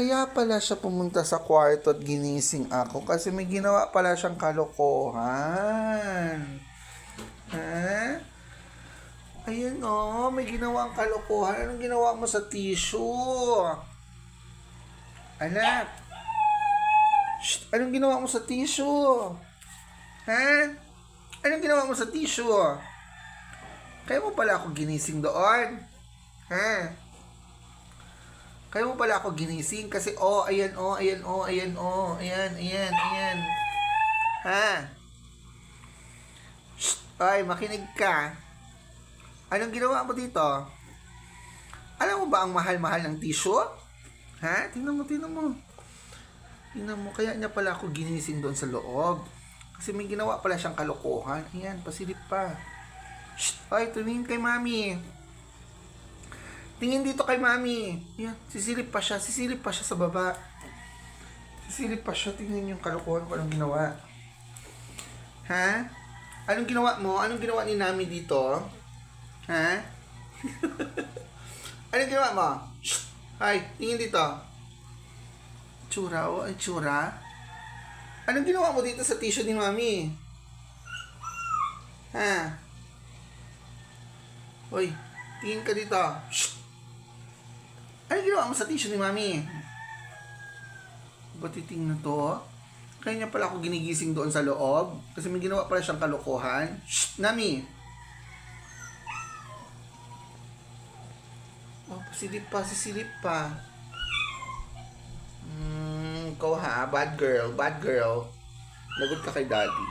Kaya pala siya pumunta sa kwarto at ginising ako kasi may ginawa pala siyang kalokohan. Ha? Ayan o, may ginawang kalokohan. Anong ginawa mo sa tissue? Anak? Shh, anong ginawa mo sa tissue? Ha? Anong ginawa mo sa tissue? Kaya mo pala ako ginising doon? Ha? Kaya mo pala ako ginising kasi ayan ayan ayan. Ha? Shh, ay, makinig ka. Anong ginawa mo dito? Alam mo ba ang mahal-mahal ng tissue? Ha? Tingnan mo. Tingnan mo, kaya niya pala ako ginising doon sa loob. Kasi may ginawa pala siyang kalokohan. Ayan, pasilip pa. Shh, ay, tumingin kay mami. Tingin dito kay mami. Ayan, sisilip pa siya sa baba. Tingnan yung kalokohan ko anong ginawa. Ha? Anong ginawa mo? Anong ginawa ni Nami dito? Ha? Anong ginawa mo? Shh! Ay, tingin dito. Tsura, ay tsura. Anong ginawa mo dito sa tissue ni Mami? Ha? Uy, tingin ka dito. Shh! Anong ginawa mo sa tissue ni Mami? Ba't titingnan to? Kaya niya pala ako ginigising doon sa loob. Kasi may ginawa pala siyang kalokohan. Shh! Nami! Sisilip pa. Ikaw ha, bad girl. Lagot ka kay daddy.